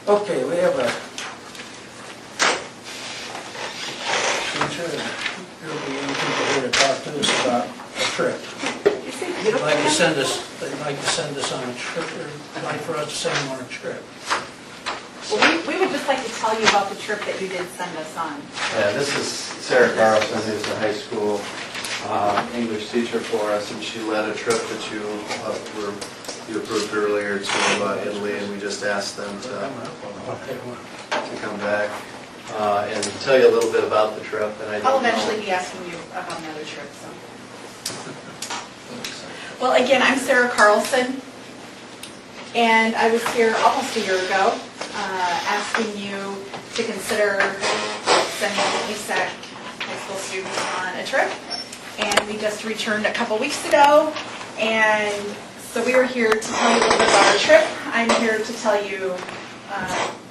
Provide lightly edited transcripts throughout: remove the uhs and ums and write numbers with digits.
Okay, we have a teacher, there'll be young people here to talk to us about a trip. They'd like to send us on a trip, or they'd like for us to send them on a trip. Well, we would just like to tell you about the trip that you did send us on. Yeah, this is Sarah Carlson, who's a high school English teacher for us, and she led a trip that you approved earlier to Italy, and we just asked them to come back and tell you a little bit about the trip. And I'll eventually be asking you about another trip. So. Well, again, I'm Sarah Carlson, and I was here almost a year ago asking you to consider sending ESAC high school students on a trip. And we just returned a couple weeks ago, and so we were here to tell you a little bit about our trip. I'm here to tell you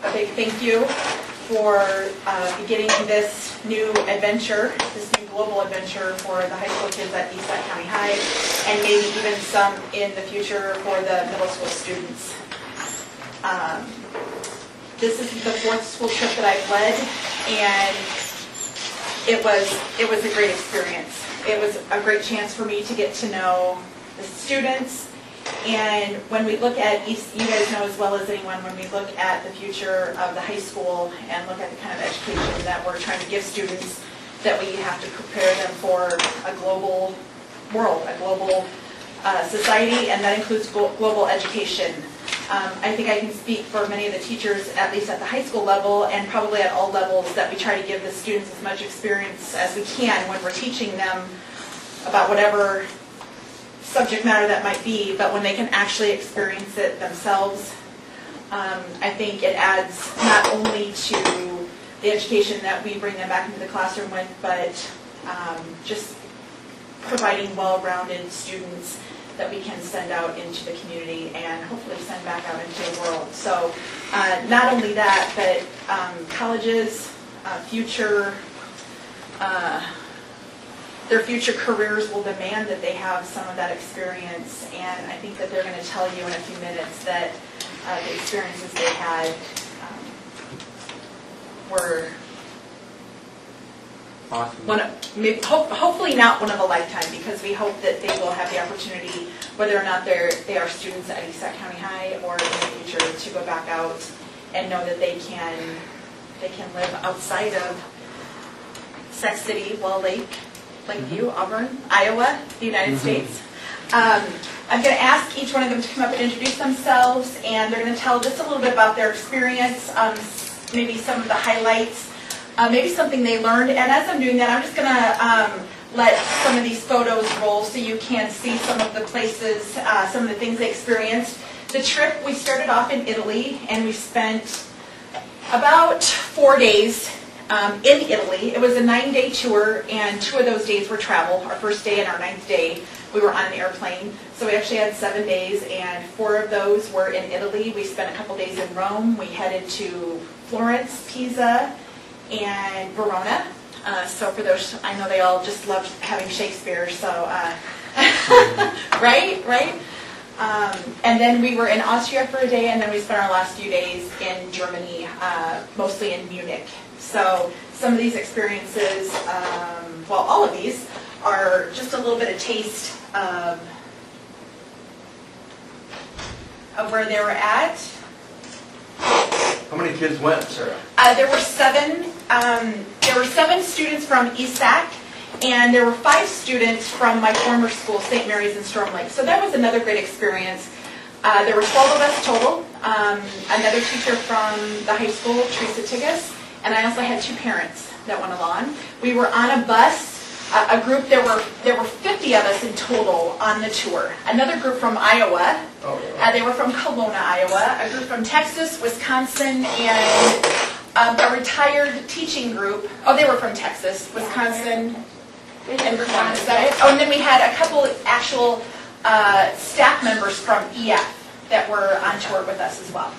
a big thank you for beginning this new adventure, this new global adventure for the high school kids at ESAC County High, and maybe even some in the future for the middle school students. This is the 4th school trip that I've led, and it was a great experience. It was a great chance for me to get to know the students, and when we look at, you guys know as well as anyone, when we look at the future of the high school and look at the kind of education that we're trying to give students, that we have to prepare them for a global world, a global society, and that includes global education. I think I can speak for many of the teachers, at least at the high school level, and probably at all levels, that we try to give the students as much experience as we can when we're teaching them about whatever subject matter that might be, but when they can actually experience it themselves, I think it adds not only to the education that we bring them back into the classroom with, but just providing well-rounded students that we can send out into the community and hopefully send back out into the world. So not only that, but colleges, their future careers will demand that they have some of that experience, and I think that they're going to tell you in a few minutes that the experiences they had were awesome. Hopefully not one of a lifetime, because we hope that they will have the opportunity, whether or not they are students at ESAC County High or in the future, to go back out and know that they can live outside of Sac City, Wall Lake, Lakeview, Auburn, Iowa, the United States. I'm going to ask each one of them to come up and introduce themselves, and they're going to tell just a little bit about their experience, maybe some of the highlights, maybe something they learned. And as I'm doing that, I'm just going to let some of these photos roll so you can see some of the places, some of the things they experienced. The trip, we started off in Italy, and we spent about 4 days in Italy. It was a 9-day tour, and 2 of those days were travel. Our first day and our 9th day, we were on an airplane. So we actually had 7 days, and 4 of those were in Italy. We spent a couple days in Rome. We headed to Florence, Pisa, and Verona. So for those, I know they all just loved having Shakespeare, so, right? And then we were in Austria for a day, and then we spent our last few days in Germany, mostly in Munich. So some of these experiences, well, all of these, are just a little bit of taste of where they were at. How many kids went, Sarah? There were 7. There were 7 students from ESAC, and there were 5 students from my former school, St. Mary's in Storm Lake. So that was another great experience. There were 12 of us total. Another teacher from the high school, Teresa Tigas, and I also had 2 parents that went along. We were on a bus. A group, there were 50 of us in total on the tour. Another group from Iowa. They were from Kelowna, Iowa. A group from Texas, Wisconsin, and a retired teaching group. Oh, they were from Texas, Wisconsin, and Vermont. Is that it? Oh, and then we had a couple actual staff members from EF that were on tour with us as well.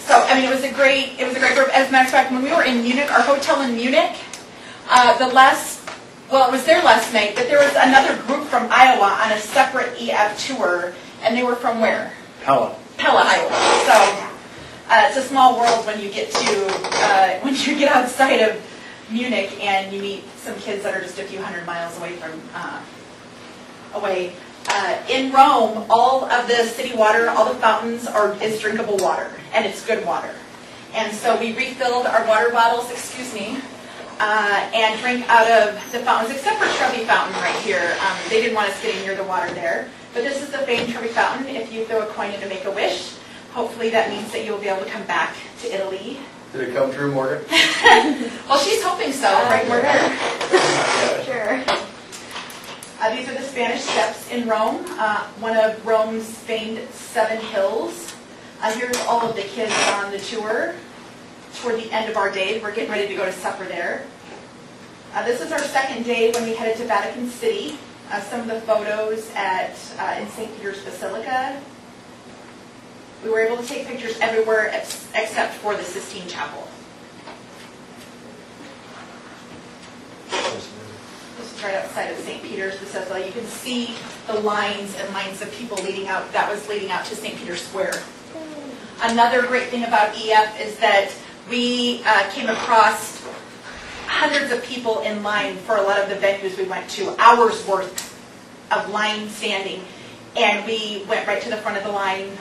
So, I mean, it was a great group. As a matter of fact, when we were in Munich, our hotel in Munich, it was their last night, but there was another group from Iowa on a separate EF tour, and they were from where? Pella. Pella, Iowa. So It's a small world when you get outside of Munich and you meet some kids that are just a few hundred miles away from in Rome, all of the city water, all the fountains is drinkable water, and it's good water. And so we refilled our water bottles, and drank out of the fountains, except for Trevi Fountain right here. They didn't want us getting near the water there. But this is the famed Trevi Fountain. If you throw a coin in to make a wish, hopefully that means that you'll be able to come back to Italy. Did it come true, Morgan? Well, she's hoping so, right, Morgan? Sure. These are the Spanish Steps in Rome, one of Rome's famed 7 hills. Here's all of the kids on the tour. Toward the end of our day, we're getting ready to go to supper there. This is our second day when we headed to Vatican City. Some of the photos in St. Peter's Basilica. We were able to take pictures everywhere except for the Sistine Chapel. This is right outside of St. Peter's Basilica. You can see the lines and lines of people leading out to St. Peter's Square. Another great thing about EF is that we came across hundreds of people in line for a lot of the venues we went to, hours worth of line standing, and we went right to the front of the line.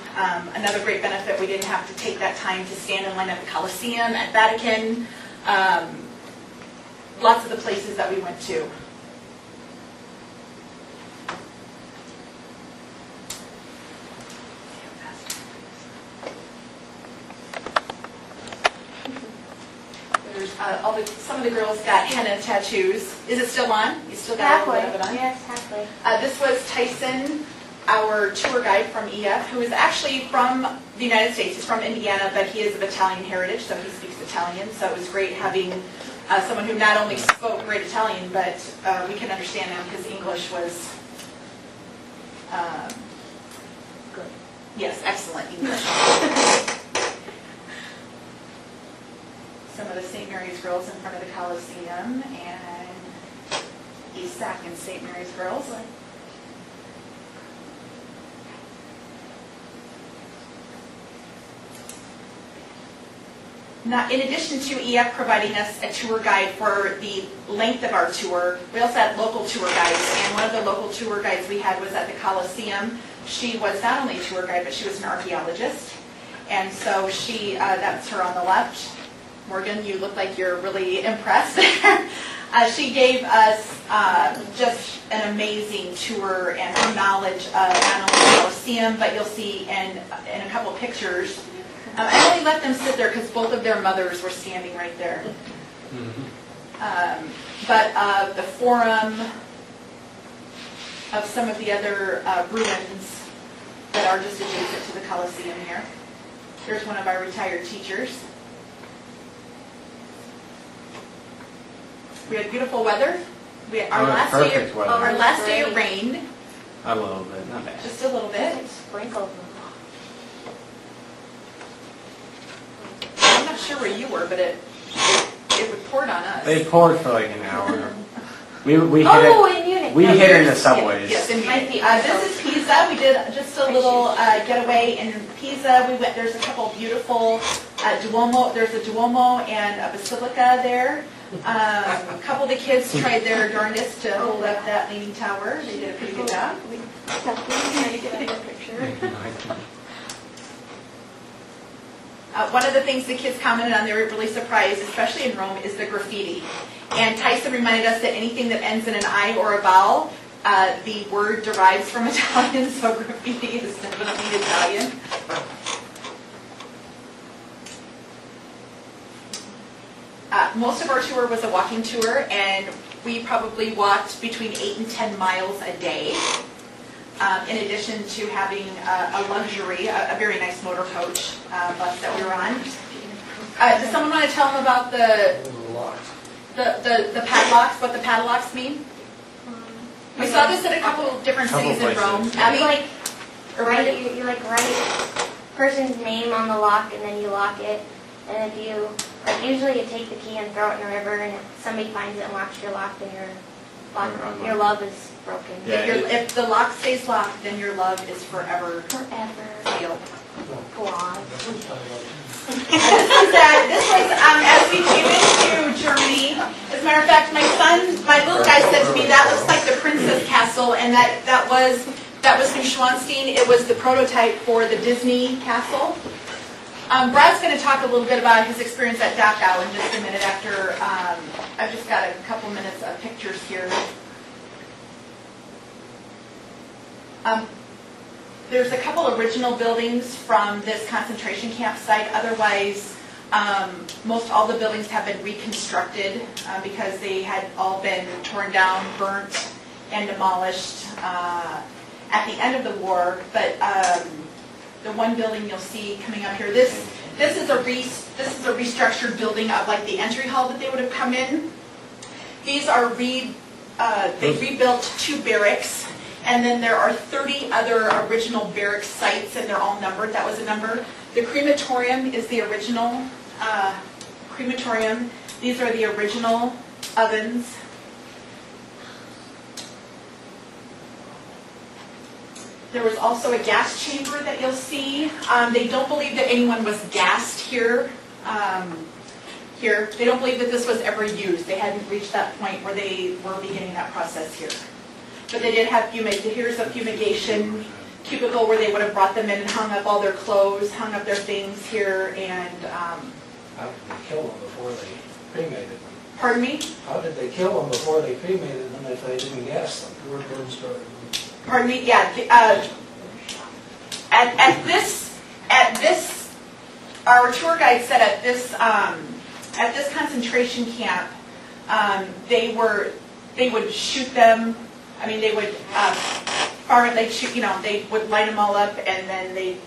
Another great benefit, we didn't have to take that time to stand in line at the Colosseum, at Vatican, lots of the places that we went to. Some of the girls got henna tattoos. Is it still on? You still got a little bit of it on? Yes, halfway. This was Tyson, our tour guide from EF, who is actually from the United States. He's from Indiana, but he is of Italian heritage, so he speaks Italian. So it was great having someone who not only spoke great Italian, but we can understand him because English was good. Yes, excellent English. Some of the St. Mary's girls in front of the Colosseum, and Isak and St. Mary's girls. Now, in addition to EF providing us a tour guide for the length of our tour, we also had local tour guides, and one of the local tour guides we had was at the Colosseum. She was not only a tour guide, but she was an archaeologist, and so that's her on the left. Morgan, you look like you're really impressed. She gave us just an amazing tour and her knowledge of not only the Colosseum, but you'll see in a couple pictures. I only let them sit there because both of their mothers were standing right there. But the Forum, of some of the other ruins that are just adjacent to the Colosseum here. Here's one of our retired teachers. We had beautiful weather. Our last day it rained. A little bit, not bad. Just a little bit. It's sprinkled. I'm not sure where you were, but it poured on us. They poured for like an hour. We hit In Munich. We hit in the subways. Yes, in Munich. This is Pisa. We did just a little getaway in Pisa. We went. There's a couple beautiful Duomo. There's a Duomo and a basilica there. A couple of the kids tried their darndest to hold up that leaning tower. They did a pretty good job. One of the things the kids commented on, they were really surprised, especially in Rome, is the graffiti. And Tyson reminded us that anything that ends in an I or a vowel, the word derives from Italian, so graffiti is definitely Italian. Most of our tour was a walking tour, and we probably walked between 8 and 10 miles a day, in addition to having a luxury, a very nice motor coach bus that we were on. Does someone want to tell them about the padlocks, what the padlocks mean? We saw this at a couple of different cities in Rome. Abby? You write person's name on the lock, and then you lock it. And if you, usually you take the key and throw it in the river, and if somebody finds it and locks your lock, then your love is broken. Yeah, If the lock stays locked, then your love is forever sealed. Go on. This was as we came into Germany. As a matter of fact, my little guy said to me, "That looks like the Princess Castle," and that was Neuschwanstein. It was the prototype for the Disney Castle. Brad's going to talk a little bit about his experience at Dachau in just a minute. After I've just got a couple minutes of pictures here. There's a couple original buildings from this concentration camp site. Otherwise, most all the buildings have been reconstructed because they had all been torn down, burnt, and demolished at the end of the war. But the one building you'll see coming up here, this is a restructured building of like the entry hall that they would have come in. These are they rebuilt 2 barracks. And then there are 30 other original barrack sites, and they're all numbered. That was a number. The crematorium is the original crematorium. These are the original ovens. There was also a gas chamber that you'll see. They don't believe that anyone was gassed here. They don't believe that this was ever used. They hadn't reached that point where they were beginning that process here. But they did have here's a fumigation cubicle where they would have brought them in and hung up all their clothes, hung up their things here, and... How did they kill them before they cremated them? Pardon me? How did they kill them before they cremated them if they didn't gas them? Pardon me? Yeah. At this, our tour guide said at this concentration camp, they would shoot them. I mean, they would they'd shoot. They would light them all up, and then they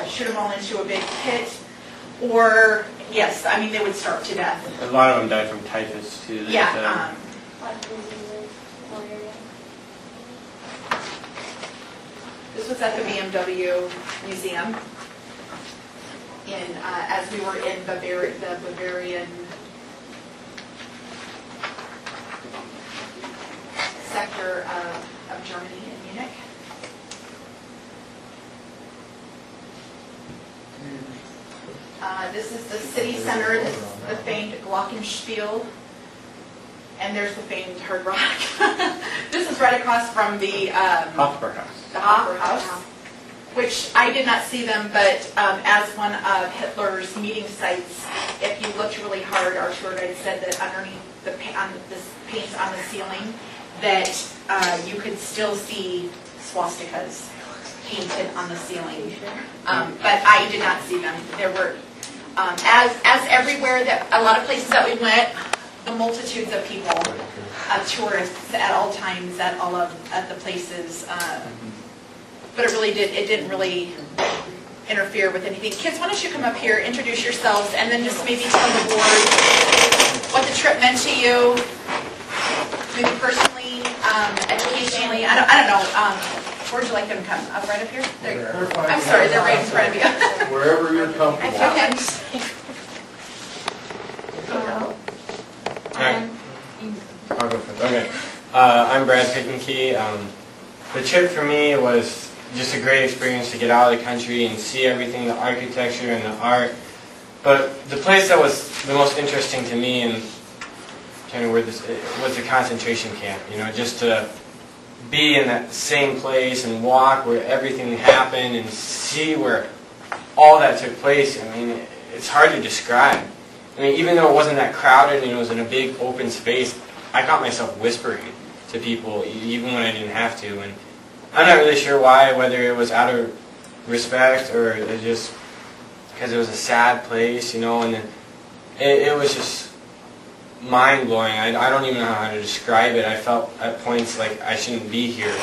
shoot them all into a big pit. Or yes, I mean they would starve to death. A lot of them died from typhus too. Yeah. This was at the BMW Museum as we were in the Bavarian sector of Germany in Munich. This is the city center, this is the famed Glockenspiel, and there's the famed Hard Rock. This is right across from the Hofbrauhaus, which I did not see them, but as one of Hitler's meeting sites, if you looked really hard, our tour guide said that underneath this paint on the ceiling, that you could still see swastikas painted on the ceiling. But I did not see them. There were, as everywhere, that a lot of places that we went, the multitudes of people, tourists at all times at the places. But it didn't really interfere with anything. Kids, why don't you come up here, introduce yourselves, and then just maybe tell the board what the trip meant to you, maybe personally, educationally. I don't know. Where'd you like them to come? Up right up here? I'm sorry, they're right in front of you. Wherever you're comfortable. Okay. Alright. I'll go first. Okay. I'm Brad Pickenkey. The trip for me was just a great experience to get out of the country and see everything, the architecture and the art. But the place that was the most interesting to me and kind of where this was the concentration camp. Just to be in that same place and walk where everything happened and see where all that took place. I mean, it's hard to describe. I mean, even though it wasn't that crowded and it was in a big open space, I caught myself whispering to people even when I didn't have to. And I'm not really sure why, whether it was out of respect or it just because it was a sad place, and then it was just mind-blowing. I don't even know how to describe it. I felt at points like I shouldn't be here,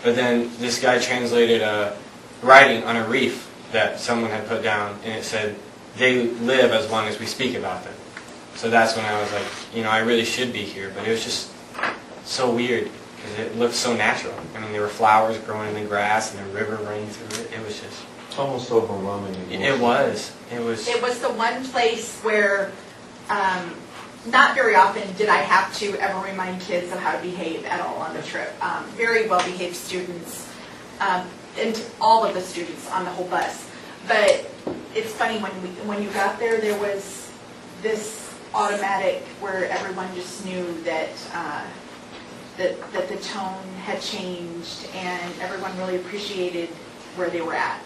But then this guy translated a writing on a reef that someone had put down, and it said, "They live as long as we speak about them." So that's when I was like, I really should be here. But it was just so weird because it looked so natural. I mean, there were flowers growing in the grass and a river running through it. It was just... It's almost overwhelming. It was. It was the one place where... not very often did I have to ever remind kids of how to behave at all on the trip. Very well-behaved students. and all of the students on the whole bus. But it's funny, when you got there, there was this automatic where everyone just knew that that the tone had changed, and everyone really appreciated where they were at.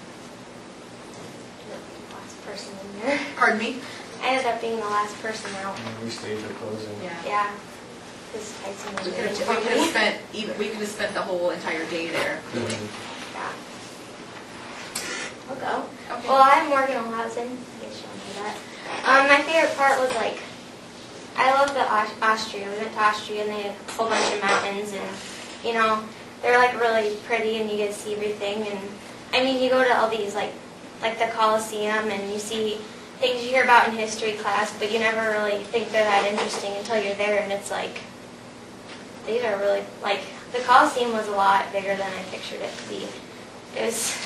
Last person in there. Pardon me? I ended up being the last person out. We stayed for closing. Yeah. This Tyson was We really could have spent the whole entire day there. Yeah. I'll go. Okay. Well, I'm Morgan Olhausen. I guess you want to do that. My favorite part was like, I love the Austria. We went to Austria and they had a whole bunch of mountains and, you know, they're like really pretty and you get to see everything. And I mean, you go to all these like the Colosseum and you see things you hear about in history class, but you never really think they're that interesting until you're there and it's like, these are really, like, the Colosseum was a lot bigger than I pictured it to be. It was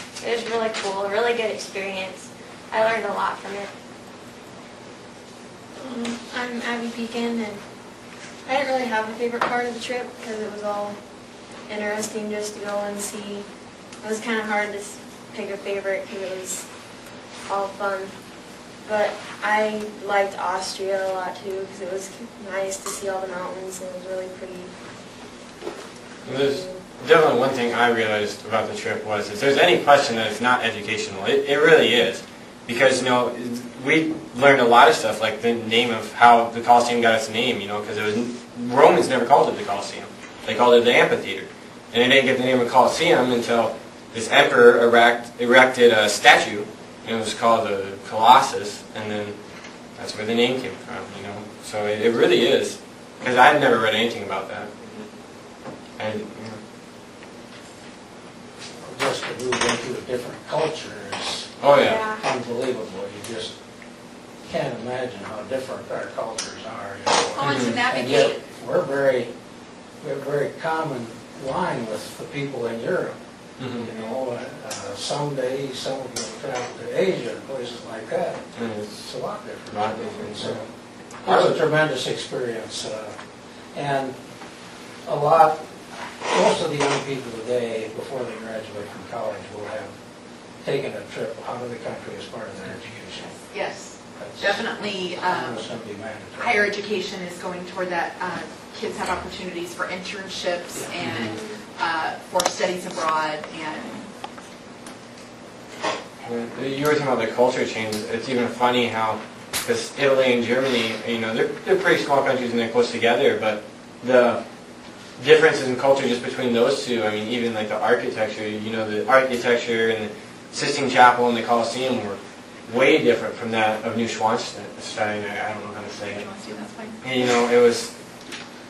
really cool, a really good experience. I learned a lot from it. I'm Abby Pekin, and I didn't really have a favorite part of the trip because it was all interesting just to go and see. It was kind of hard to pick a favorite because it was all fun. But I liked Austria a lot too because it was nice to see all the mountains and it was really pretty. There's definitely one thing I realized about the trip was if there's any question that it's not educational, it really is. Because, you know, we learned a lot of stuff, like the name of how the Colosseum got its name, you know, because it was, Romans never called it the Colosseum. They called it the amphitheater. And it didn't get the name of Colosseum until this emperor erected a statue, and it was called the Colossus, and then that's where the name came from, you know. So it really is, because I had never read anything about that. And, you know. Just to move into a different culture is Oh yeah. unbelievable. You just can't imagine how different our cultures are. You know. Oh, and to And navigate. yet, we have a very common line with the people in Europe. Mm-hmm. You know, someday some of them travel to Asia and places like that. It's a lot different. A lot different, So it was a tremendous experience, and most of the young people today, before they graduate from college, will have taken a trip out of the country as part of their education. Yes, That's definitely. almost going to be mandatory. Higher education is going toward that. Kids have opportunities for internships and for studies abroad. And You were talking about the culture change. It's even funny how, because Italy and Germany, you know, they're pretty small countries and they're close together, but the differences in culture just between those two, I mean, even like the architecture, you know, the architecture and the Sistine Chapel and the Colosseum were way different from that of Neuschwanstein. I don't know how to say it. that's fine. And, you know, it was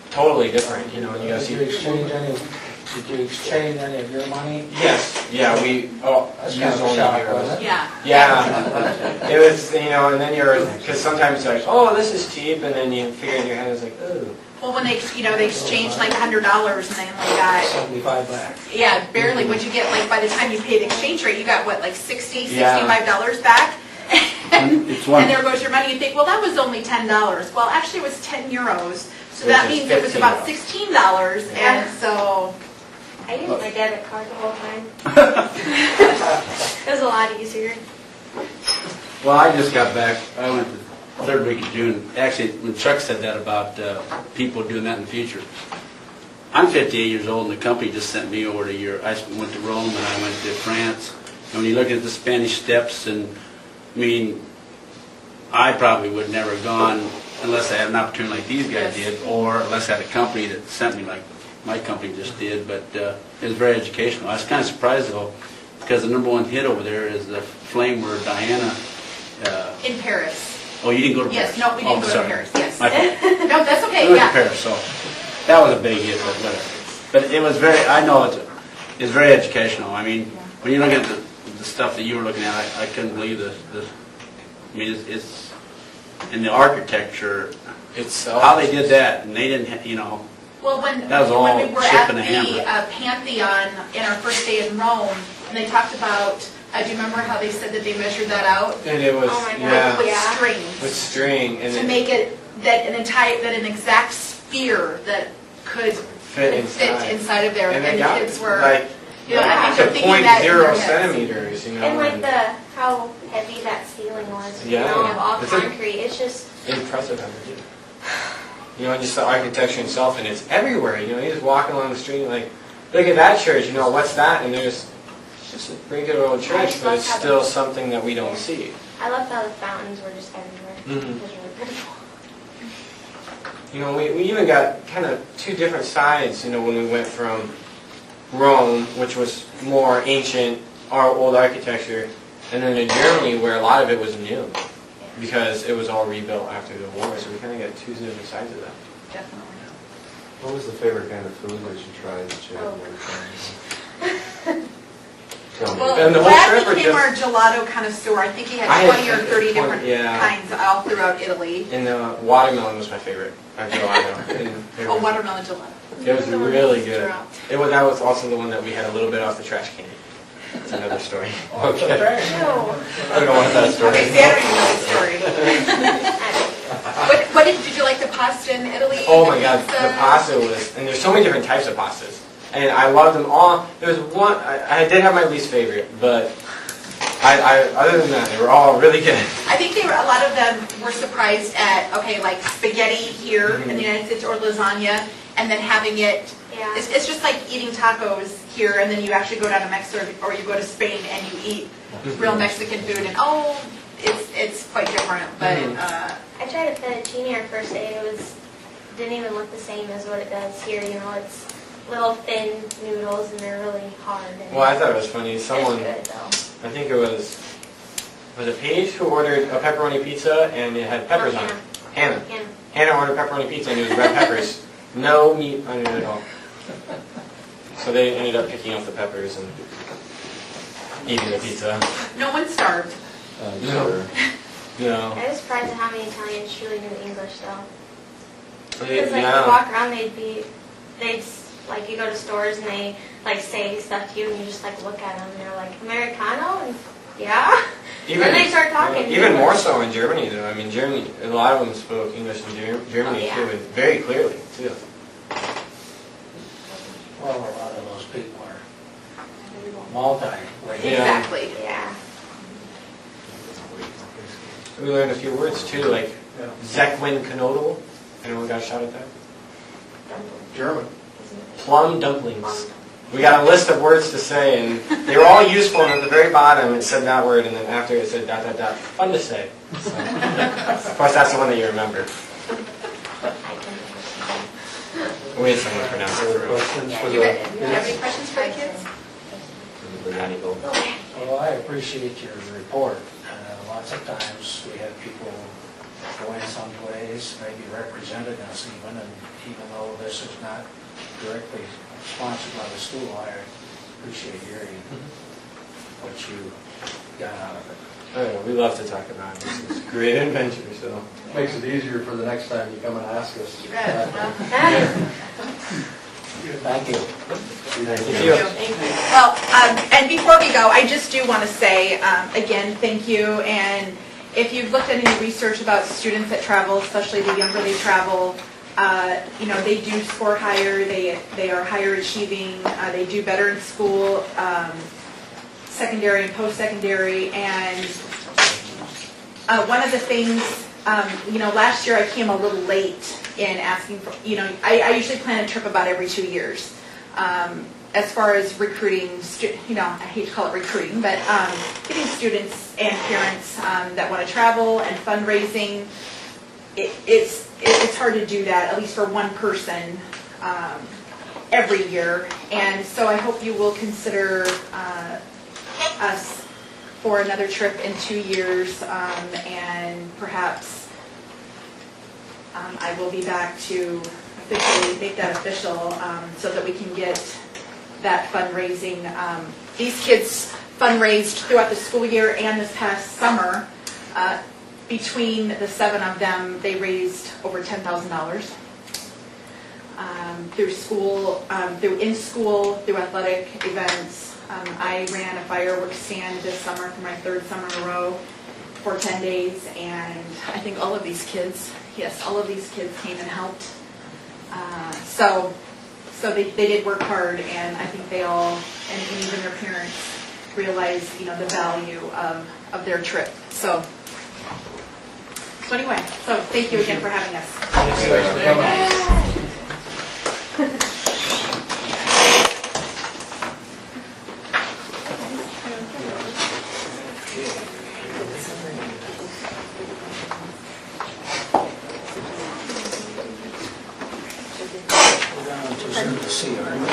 totally different, you know, and you gotta see. Did you exchange any of your money? Yes, yeah, That's kind of a only shock, euros. wasn't it? Yeah. Yeah, it was, you know, and then because sometimes it's like, oh, this is cheap, and then you figure in your head, it's like, oh. Well, when they exchanged like $100 and then they got, 75 back. yeah, barely. What'd you get? Like by the time you paid the exchange rate, you got what, like $60, Yeah. $65 back? It's one. And there goes your money. You think, well, that was only $10. Well, actually, it was 10 euros. So Which that is means it was about $15. $16. And so, I used my debit card the whole time. It was a lot easier. Well, I just got back. I went the third week of June. Actually, when Chuck said that about people doing that in the future, I'm 58 years old, and the company just sent me over to Europe. I went to Rome and I went to France. And when you look at the Spanish Steps, and I mean, I probably would have never gone unless I had an opportunity like these guys Yes. did, or unless I had a company that sent me like my company just did. But it was very educational. I was kind of surprised though, because the #1 hit over there is the flame where Diana. in Paris. Oh, you didn't go to Paris? Yes, no, we didn't Oh, go sorry. to Paris. Yes. My fault. No, that's okay. We went to Yeah. Paris, so that was a big hit, but whatever. But it was very, I know it's very educational. I mean, when you look at the stuff that you were looking at, I couldn't believe I mean, it's in the architecture, It's how they did that, and they didn't, you know, Well, when That was all we were chip at and a the hammer. Pantheon in our first day in Rome, and they talked about, do you remember how they said that they measured that out? And it was, Oh my God. yeah, With Yeah. strings. with string, and To it make it that an exact sphere that could fit inside. fit inside of there, And and they the got, kids were, like, You know, I think to they're thinking that in their 0.0 heads. centimeters, you know. And like how heavy that ceiling was, Yeah. of all It's like- concrete. It's just, Impressive energy. You know, and just the architecture itself, and it's everywhere. You know, you just walk along the street, like, look at that church. You know, what's that? And there's just a regular old church, but it's still something that we don't see. I loved how the fountains were just everywhere. Mhm. It was really beautiful. You know, we even got kind of two different sides. You know, when we went from Rome, which was more ancient, our old architecture, and then to Germany, where a lot of it was new, because it was all rebuilt after the war. So we kind of got two different sides of that. Definitely. What was the favorite kind of food that you tried that you had more fun? Tell me. Well, And the whole Brad trip or became our just- gelato connoisseur. I think he I had had 20 or 30 different yeah. kinds all throughout Italy. And the watermelon was my favorite gelato. And it Oh, was- watermelon gelato. It was The one really that good. dropped. That was also the one that we had a little bit off the trash can. It's another story. Oh, it's a trash. No. I don't know what that story Okay, is. Saturday know the story. What did you like the pasta in Italy? Oh my god, pizza? the pasta was, and there's so many different types of pastas. And I loved them all. There was one, I did have my least favorite, but other than that, they were all really good. I think a lot of them were surprised at, okay, like spaghetti here in the United States or lasagna, and then having it, Yeah. it's just like eating tacos here, and then you actually go down to Mexico or you go to Spain and you eat real Mexican food, and it's quite different. But I tried a fettuccine our first day, and didn't even look the same as what it does here. You know, it's little thin noodles, and they're really hard. And Well, I thought it was funny. it's Someone, good though. I think it was it Paige who ordered a pepperoni pizza and it had peppers on it? Hannah. Yeah. Hannah ordered pepperoni pizza and it was red peppers. No meat on it at all. So they ended up picking up the peppers and eating the pizza. no one starved. I'm No. sure. No. I was surprised at how many Italians truly knew English though. They- Because like yeah. you walk around, they'd like you go to stores and they like say stuff to you, and you just like look at them and they're like Americano, and yeah. Then they start talking. Even more so in Germany, though. I mean, Germany, a lot of them spoke English in Germany, Oh, yeah. too, and very clearly, too. Well, a lot of those people are multi-language. Yeah. Exactly. Yeah. We learned a few words, too, like Yeah. Zekwin Knodel. Anyone got a shot at that? German. Plum dumplings. We got a list of words to say, and they were all useful, and at the very bottom it said that word, and then after it said ... Fun to say. So, of course, that's the one that you remember. We had someone pronounce it Other for us. questions for You the have any questions for the kids? Well, I appreciate your report. Lots of times we have people go in someplace, maybe representing us even, and even though this is not directly sponsored by the school, I appreciate hearing what you got out of it. Oh, yeah, we love to talk about it. It's a great adventure, so. Makes it easier for the next time you come and ask us. You bet. Thank you. Thank you. Well, and before we go, I just do want to say, again, thank you. And if you've looked at any research about students that travel, especially the younger they travel, they do score higher, they are higher achieving, they do better in school, secondary and post-secondary. And one of the things, last year I came a little late in asking for, I usually plan a trip about every 2 years. As far as recruiting, I hate to call it recruiting, but getting students and parents that want to travel and fundraising, it's hard to do that, at least for one person every year. And so I hope you will consider us for another trip in 2 years, and perhaps I will be back to officially make that official so that we can get that fundraising. These kids fundraised throughout the school year and this past summer. Between the 7 of them, they raised over $10,000 through school, through athletic events. I ran a fireworks stand this summer for my 3rd summer in a row for 10 days, and I think all of these kids came and helped. So So they did work hard, and I think they all, and even their parents, realize, you know, the value of their trip. So anyway, so thank you again for having us. We're down to C, aren't we?